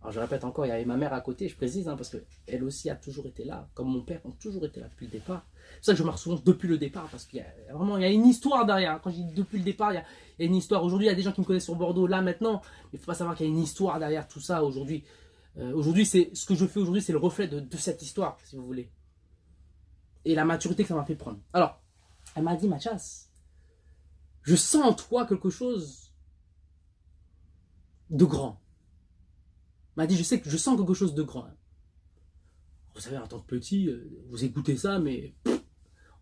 alors je répète encore, il y avait ma mère à côté, je précise, hein, parce qu'elle aussi a toujours été là, comme mon père ont toujours été là depuis le départ. C'est pour ça que je marche souvent depuis le départ, parce qu'il y a vraiment il y a une histoire derrière. Quand je dis depuis le départ, il y a une histoire. Aujourd'hui, il y a des gens qui me connaissent sur Bordeaux, là maintenant, il ne faut pas savoir qu'il y a une histoire derrière tout ça aujourd'hui. Aujourd'hui, ce que je fais aujourd'hui, c'est le reflet de cette histoire, si vous voulez. Et la maturité que ça m'a fait prendre. Alors, elle m'a dit, Mathias, je sens en toi quelque chose de grand. Elle m'a dit, je sais que je sens quelque chose de grand. Vous savez, en tant que petit, vous écoutez ça, mais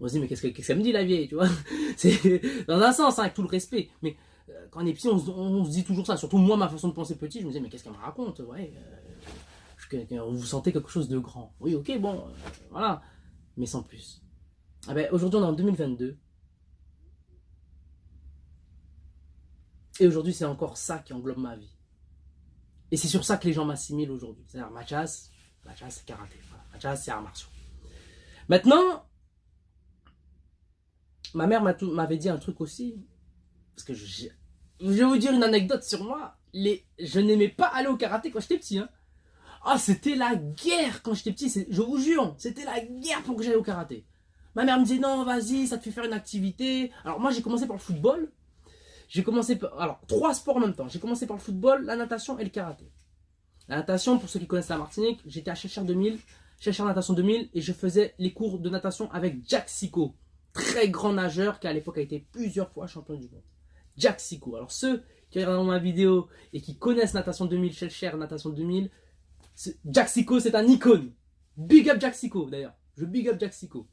on se dit, mais qu'est-ce qu'elle me dit la vieille, tu vois? C'est dans un sens, hein, avec tout le respect. Mais quand on est petit, on se dit toujours ça. Surtout moi, ma façon de penser petit, je me disais, mais qu'est-ce qu'elle me raconte? Ouais, vous sentez quelque chose de grand. Oui, ok, bon, voilà. Mais sans plus. Ah ben, aujourd'hui, on est en 2022. Et aujourd'hui, c'est encore ça qui englobe ma vie. Et c'est sur ça que les gens m'assimilent aujourd'hui. C'est-à-dire, Mathias, c'est karaté. Voilà. Mathias, c'est arts martiaux. Maintenant, ma mère m'avait dit un truc aussi. Parce que je vais vous dire une anecdote sur moi. Je n'aimais pas aller au karaté quand j'étais petit. Hein. Ah, c'était la guerre quand j'étais petit. Je vous jure, c'était la guerre pour que j'aille au karaté. Ma mère me disait, non, vas-y, ça te fait faire une activité. Alors moi, j'ai commencé par le football. Alors, 3 sports en même temps. J'ai commencé par le football, la natation et le karaté. La natation, pour ceux qui connaissent la Martinique, j'étais à Chelcher 2000, Chelcher Natation 2000, et je faisais les cours de natation avec Jack Sico, très grand nageur qui à l'époque a été plusieurs fois champion du monde. Jack Sico. Alors ceux qui regardent ma vidéo et qui connaissent Natation 2000, Chelcher Natation 2000, Jack Sico c'est un icône. Big up Jack Sico d'ailleurs. Je big up Jack Sico.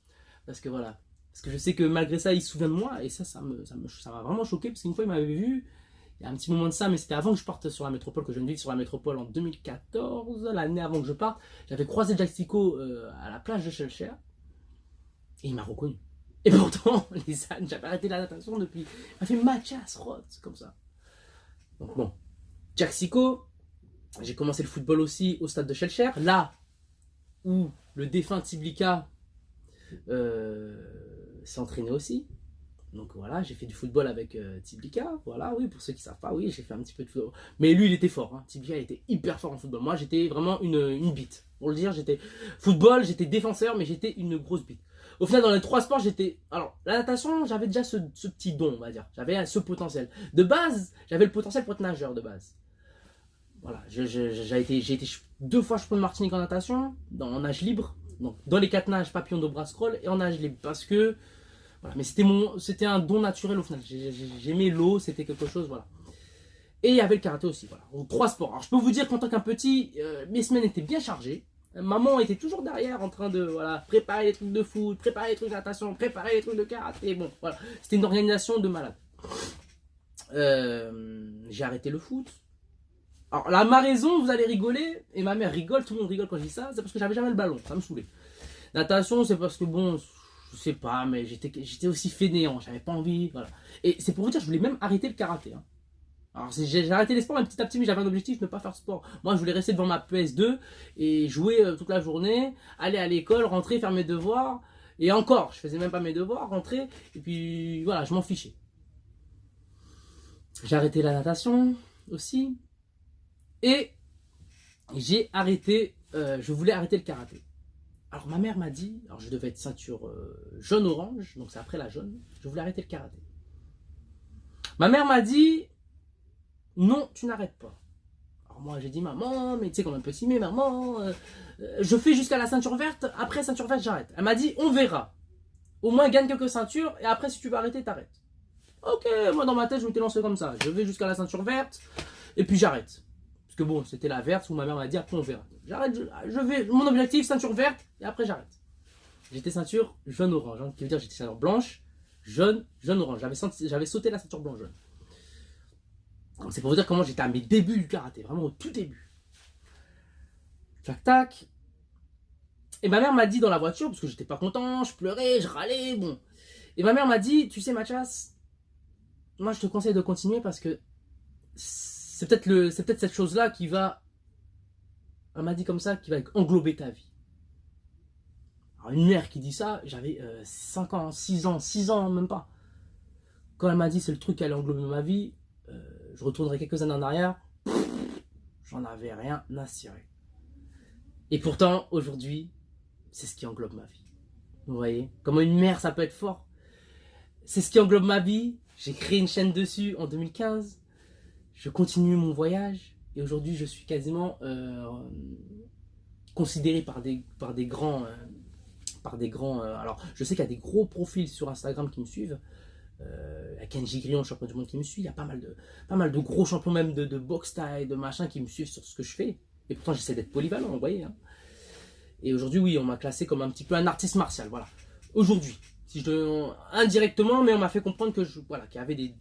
Parce que voilà. Parce que je sais que malgré ça, il se souvient de moi. Et ça m'a vraiment choqué. Parce qu'une fois, il m'avait vu. Il y a un petit moment de ça, mais c'était avant que je parte sur la métropole, que je vienne vivre sur la métropole en 2014. L'année avant que je parte. J'avais croisé Jack Sico à la plage de Chelcher. Et il m'a reconnu. Et pourtant, les ânes, j'avais arrêté la natation depuis. Il m'a fait Mathias Roth, comme ça. Donc bon. Jack Sico. J'ai commencé le football aussi au stade de Chelcher. Là où le défunt Tiblika s'est entraîné aussi. Donc voilà, j'ai fait du football avec Tiblika. Voilà, oui, pour ceux qui ne savent pas, oui, j'ai fait un petit peu de football. Mais lui, il était fort. Hein. Tiblika, il était hyper fort en football. Moi, j'étais vraiment une bite. Pour le dire, j'étais défenseur, mais j'étais une grosse bite. Au final, dans les 3 sports, alors, la natation, j'avais déjà ce petit don, on va dire. J'avais ce potentiel. De base, j'avais le potentiel pour être nageur, de base. Voilà, j'ai été 2 fois champion de Martinique en natation, en nage libre. Donc, dans les 4 nages, papillon, dobra, scroll, et en nage libre. Parce que, voilà, mais c'était un don naturel au final. J'aimais l'eau, c'était quelque chose, voilà. Et il y avait le karaté aussi, voilà. Donc, 3 sports. Alors, je peux vous dire qu'en tant qu'un petit, mes semaines étaient bien chargées. Maman était toujours derrière en train de préparer les trucs de foot, préparer les trucs de natation, préparer les trucs de karaté. Bon, voilà. C'était une organisation de malade. J'ai arrêté le foot. Alors là, ma raison, vous allez rigoler, et ma mère rigole, tout le monde rigole quand je dis ça, c'est parce que j'avais jamais le ballon, ça me saoulait. Natation, c'est parce que bon, je sais pas, mais j'étais aussi fainéant, j'avais pas envie, voilà. Et c'est pour vous dire, je voulais même arrêter le karaté. Hein. Alors j'ai arrêté les sports, mais petit à petit, j'avais un objectif, ne pas faire sport. Moi, je voulais rester devant ma PS2 et jouer toute la journée, aller à l'école, rentrer, faire mes devoirs, et encore, je faisais même pas mes devoirs, rentrer, et puis voilà, je m'en fichais. J'ai arrêté la natation aussi. Et j'ai arrêté, je voulais arrêter le karaté. Alors ma mère m'a dit, alors je devais être ceinture jaune-orange, donc c'est après la jaune, je voulais arrêter le karaté. Ma mère m'a dit, non, tu n'arrêtes pas. Alors moi j'ai dit, maman, mais tu sais comme un petit, mais maman, je fais jusqu'à la ceinture verte, après ceinture verte j'arrête. Elle m'a dit, on verra. Au moins gagne quelques ceintures, et après si tu veux arrêter, t'arrêtes. Ok, moi dans ma tête je m'étais lancé comme ça, je vais jusqu'à la ceinture verte, et puis j'arrête. Que bon, c'était la verte où ma mère m'a dit après on verra. J'arrête, je vais, mon objectif ceinture verte et après j'arrête. J'étais ceinture jaune-orange, hein, qui veut dire j'étais ceinture blanche, jaune-orange. J'avais sauté la ceinture blanche-jaune. C'est pour vous dire comment j'étais à mes débuts du karaté, vraiment au tout début. Tac, tac. Et ma mère m'a dit dans la voiture, parce que j'étais pas content, je pleurais, je râlais, bon. Et ma mère m'a dit, tu sais Mathias, moi je te conseille de continuer parce que c'est peut-être cette chose-là qui va, elle m'a dit comme ça, qui va englober ta vie. Alors une mère qui dit ça, j'avais 5 ans, 6 ans même pas. Quand elle m'a dit c'est le truc qui allait englober ma vie, je retournerai quelques années en arrière, j'en avais rien à cirer. Et pourtant, aujourd'hui, c'est ce qui englobe ma vie. Vous voyez, comment une mère ça peut être fort. C'est ce qui englobe ma vie. J'ai créé une chaîne dessus en 2015. Je continue mon voyage. Et aujourd'hui, je suis quasiment considéré par des grands... alors, je sais qu'il y a des gros profils sur Instagram qui me suivent. Il y a Kenji Grion, champion du monde, qui me suit. Il y a pas mal de gros champions même de boxe taille, de machin qui me suivent sur ce que je fais. Et pourtant, j'essaie d'être polyvalent, vous voyez. Hein. Et aujourd'hui, oui, on m'a classé comme un petit peu un artiste martial, voilà. Aujourd'hui, indirectement, mais on m'a fait comprendre que qu'il y avait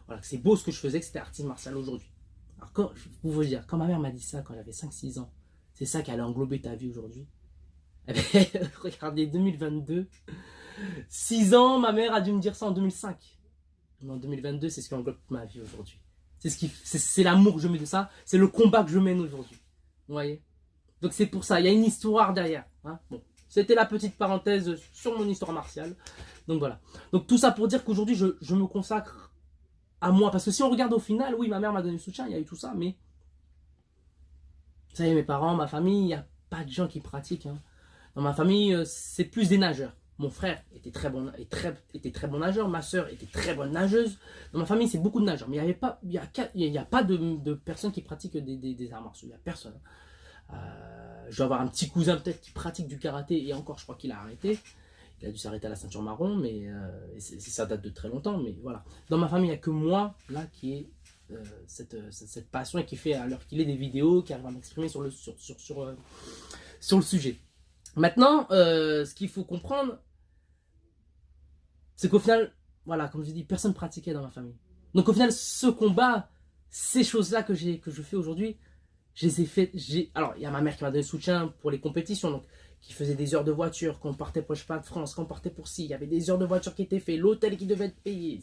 voilà, que c'est beau ce que je faisais, que c'était artiste martial aujourd'hui. Alors, pour vous dire, quand ma mère m'a dit ça quand j'avais 5-6 ans, c'est ça qui allait englober ta vie aujourd'hui. Eh bien, regardez, 2022, 6 ans, ma mère a dû me dire ça en 2005. Mais en 2022, c'est ce qui englobe ma vie aujourd'hui. C'est l'amour que je mets de ça, c'est le combat que je mène aujourd'hui. Vous voyez? Donc c'est pour ça, il y a une histoire derrière. Hein. Bon, c'était la petite parenthèse sur mon histoire martiale. Donc voilà. Donc tout ça pour dire qu'aujourd'hui, je me consacre à moi. Parce que si on regarde au final, oui, ma mère m'a donné le soutien, il y a eu tout ça, mais... Vous savez, mes parents, ma famille, il n'y a pas de gens qui pratiquent. Hein. Dans ma famille, c'est plus des nageurs. Mon frère était très bon nageur, ma soeur était très bonne nageuse. Dans ma famille, c'est beaucoup de nageurs. Mais il n'y a pas de personnes qui pratiquent des arts martiaux. Il n'y a personne. Je dois avoir un petit cousin peut-être qui pratique du karaté et encore je crois qu'il a arrêté. Il a dû s'arrêter à la ceinture marron, mais ça date de très longtemps. Mais voilà, dans ma famille il n'y a que moi là qui ai cette passion et qui fait à l'heure qu'il est des vidéos, qui arrive à m'exprimer sur le sujet. Maintenant, ce qu'il faut comprendre, c'est qu'au final, voilà, comme je dis, personne pratiquait dans ma famille. Donc au final, ce combat, ces choses-là que je fais aujourd'hui, je les ai fait. Alors, il y a ma mère qui m'a donné le soutien pour les compétitions, donc qui faisait des heures de voiture, quand on partait pour le championnat de France, quand on partait pour il y avait des heures de voiture qui étaient faites, l'hôtel qui devait être payé,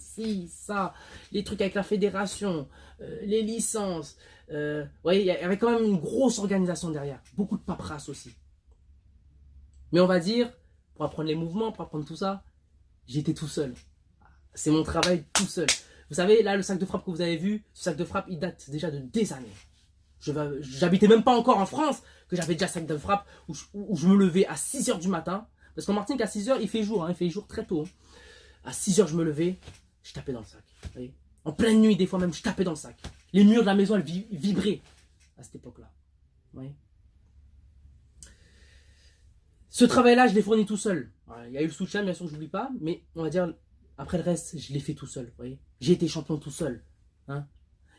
ça, les trucs avec la fédération, les licences. Vous voyez, il y avait quand même une grosse organisation derrière, beaucoup de paperasse aussi. Mais on va dire, pour apprendre les mouvements, pour apprendre tout ça, j'étais tout seul. C'est mon travail tout seul. Vous savez, là, le sac de frappe que vous avez vu, ce sac de frappe, il date déjà de des années. J'habitais même pas encore en France, que j'avais déjà sac de frappe, où je me levais à 6h du matin. Parce qu'en Martinique, à 6h, il fait jour, hein, il fait jour très tôt. Hein. À 6h, je me levais, je tapais dans le sac. Vous voyez, en pleine nuit, des fois même, je tapais dans le sac. Les murs de la maison, elles vibraient à cette époque-là. Vous voyez. Ce travail-là, je l'ai fourni tout seul. Il y a eu le soutien, bien sûr, je n'oublie pas, mais on va dire, après le reste, je l'ai fait tout seul. Vous voyez, j'ai été champion tout seul. Hein.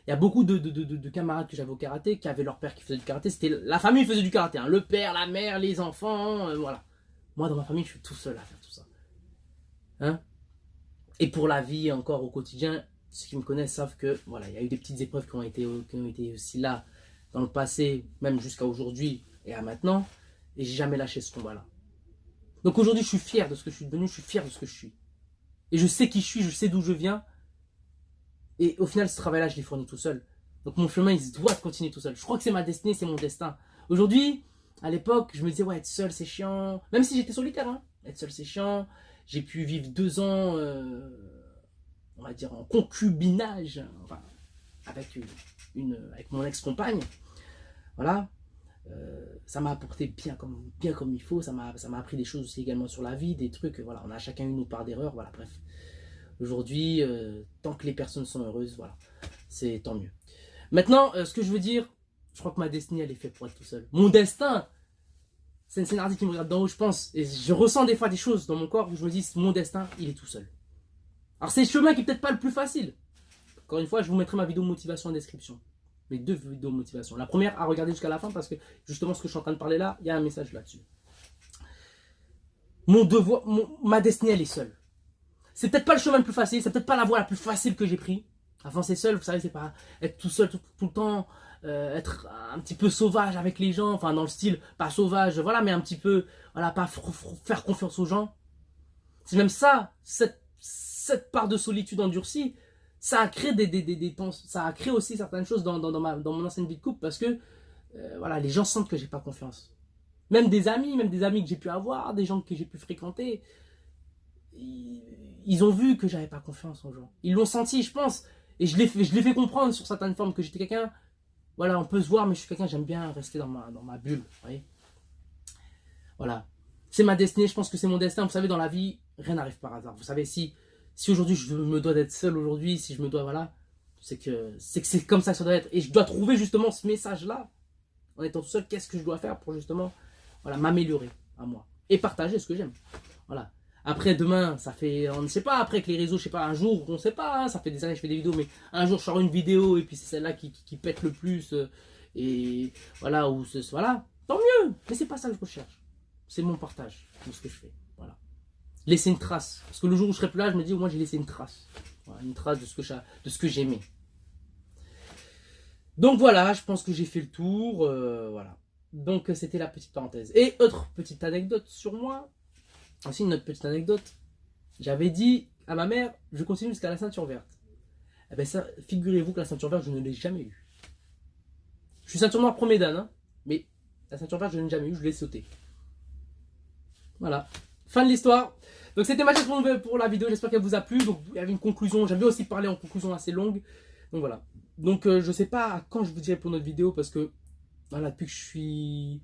Il y a beaucoup de camarades que j'avais au karaté qui avaient leur père qui faisait du karaté. La famille faisait du karaté. Hein. Le père, la mère, les enfants, voilà. Moi, dans ma famille, je suis tout seul à faire tout ça. Hein. Et pour la vie, encore au quotidien, ceux qui me connaissent savent que voilà, il y a eu des petites épreuves qui ont été aussi là dans le passé, même jusqu'à aujourd'hui et à maintenant. Et j'ai jamais lâché ce combat-là. Donc aujourd'hui, je suis fier de ce que je suis devenu, je suis fier de ce que je suis. Et je sais qui je suis, je sais d'où je viens. Et au final, ce travail-là, je l'ai fourni tout seul. Donc mon chemin, il se doit de continuer tout seul. Je crois que c'est ma destinée, c'est mon destin. Aujourd'hui, à l'époque, je me disais, ouais, être seul, c'est chiant. Même si j'étais solitaire, hein. Être seul, c'est chiant. J'ai pu vivre 2 ans, on va dire, en concubinage, enfin, avec mon ex-compagne. Voilà. Ça m'a apporté bien comme il faut. Ça m'a appris des choses aussi également sur la vie, des trucs. Voilà, on a chacun une part d'erreur. Voilà, bref. Aujourd'hui, tant que les personnes sont heureuses, voilà, c'est tant mieux. Maintenant, ce que je veux dire, je crois que ma destinée, elle est faite pour être tout seul. Mon destin, c'est une scénario qui me regarde d'en haut, je pense. Et je ressens des fois des choses dans mon corps où je me dis, mon destin, il est tout seul. Alors c'est le chemin qui est peut-être pas le plus facile. Encore une fois, je vous mettrai ma vidéo motivation en description. Mes 2 vidéos motivation. La première à regarder jusqu'à la fin parce que justement ce que je suis en train de parler là, il y a un message là-dessus. Ma destinée, elle est seule. C'est peut-être pas le chemin le plus facile, c'est peut-être pas la voie la plus facile que j'ai pris, Avancer seul, vous savez, c'est pas être tout seul tout le temps, être un petit peu sauvage avec les gens, enfin dans le style, pas sauvage, voilà, mais un petit peu, voilà, pas faire confiance aux gens. C'est même ça, cette part de solitude endurcie, ça a créé ça a créé aussi certaines choses dans mon ancienne vie de couple, parce que, voilà, les gens sentent que j'ai pas confiance. Même des amis que j'ai pu avoir, des gens que j'ai pu fréquenter, ils ont vu que j'avais pas confiance en gens. Ils l'ont senti, je pense. Et je l'ai fait comprendre sur certaines formes que j'étais quelqu'un, voilà, on peut se voir, mais je suis quelqu'un, j'aime bien rester dans ma bulle, vous voyez. Voilà. C'est ma destinée, je pense que c'est mon destin. Vous savez, dans la vie, rien n'arrive par hasard. Vous savez, si aujourd'hui je me dois d'être seul aujourd'hui, si je me dois, voilà, c'est que c'est comme ça que ça doit être. Et je dois trouver justement ce message-là, en étant tout seul, qu'est-ce que je dois faire pour justement, voilà, m'améliorer à moi. Et partager ce que j'aime. Voilà. Après, demain, ça fait, on ne sait pas, après que les réseaux, je sais pas, un jour, on ne sait pas, hein, ça fait des années que je fais des vidéos, mais un jour, je sors une vidéo, et puis c'est celle-là qui pète le plus, et voilà, voilà, tant mieux, mais c'est pas ça que je recherche. C'est mon partage de ce que je fais, voilà. Laisser une trace, parce que le jour où je serai plus là, je me dis, au moins, j'ai laissé une trace. Voilà, une trace de ce que j'aimais. Donc voilà, je pense que j'ai fait le tour, voilà. Donc c'était la petite parenthèse. Et autre petite anecdote sur moi, aussi une autre petite anecdote. J'avais dit à ma mère, je continue jusqu'à la ceinture verte. Eh bien ça, figurez-vous que la ceinture verte, je ne l'ai jamais eue. Je suis ceinture noire premier dan, hein, mais la ceinture verte, je ne l'ai jamais eue, je l'ai sautée. Voilà, fin de l'histoire. Donc c'était ma chose pour la vidéo, j'espère qu'elle vous a plu. Donc il y avait une conclusion, j'aime bien aussi parler en conclusion assez longue. Donc voilà. Donc je sais pas quand je vous dirai pour notre vidéo, parce que voilà, depuis que je suis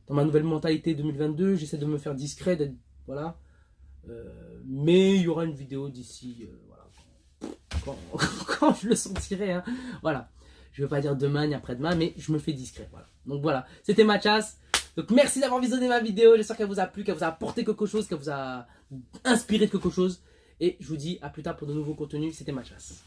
dans ma nouvelle mentalité 2022, j'essaie de me faire discret, d'être, voilà. Mais il y aura une vidéo d'ici, voilà, quand je le sentirai, hein. Voilà. Je ne veux pas dire demain ni après-demain, mais je me fais discret, voilà. Donc voilà, c'était Mathias. Donc merci d'avoir visionné ma vidéo, j'espère qu'elle vous a plu, qu'elle vous a apporté quelque chose, qu'elle vous a inspiré de quelque chose. Et je vous dis à plus tard pour de nouveaux contenus, c'était Mathias.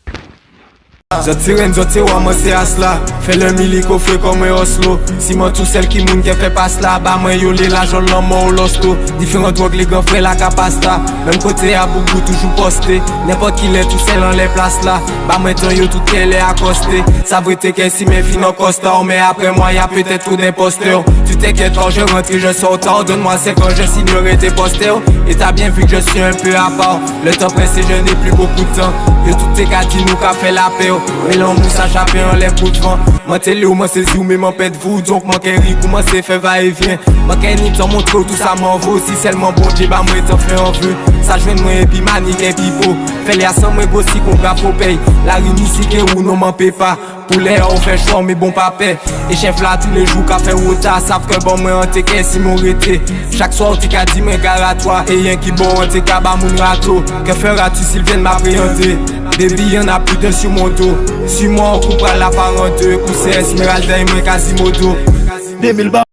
Zote ren zote waman se as la. Fè le mili ko fwe kon mwen oslo. Si mwen tou sel ki moun ke fè pas la. Ba mwen yo le la jol lan mwen ou losto. Diferent drog li gan fwe la kapasta. Même kote a bougou toujou poste. N'importe qui le tout sel an le plas la. Ba mwen tan yo tout ke le akoste. Sa vrete ke si men fin an costa. Mais après moi y'a peut-être tout d'imposteur. Tu t'inquiètes quand je rentre et je sors tard. Donne-moi 5 ans je signerai tes posters. Et t'as bien vu que je suis un peu à part. Le temps pressé je n'ai plus beaucoup de temps. Yo tout te ka di nou ka fè la paix. Mais l'homme ça chape en lève pour devant. Moi télé ou moi c'est ou mais m'en pète vous. Donc moi qu'un ric ou moi c'est fait va et vient. Moi qu'un nip t'en montre tout ça m'en vaut. Si seulement bon Dieu bah moi t'en fait en vue. Ça joue moi et puis manique et puis beau. Fais les assembles moi aussi qu'on va pour payer. La rime ici que ou non m'en paye pas. Pour les on fait choix mais bon papier. Et chef là tous les jours qu'a fait rota. Savent que bon moi on t'es qu'un si mon rété. Chaque soir t'es qu'à dire mais gare à toi. Et y'en qui bon on t'es qu'à bas mon râteau. Que feras-tu s'il vient m'appréhender? Baby y'en a plus d'un sur mon dos. Suis-moi on coupera la part en deux. Coup c'est Esmeralda et moi Quasimodo. 2000 balles.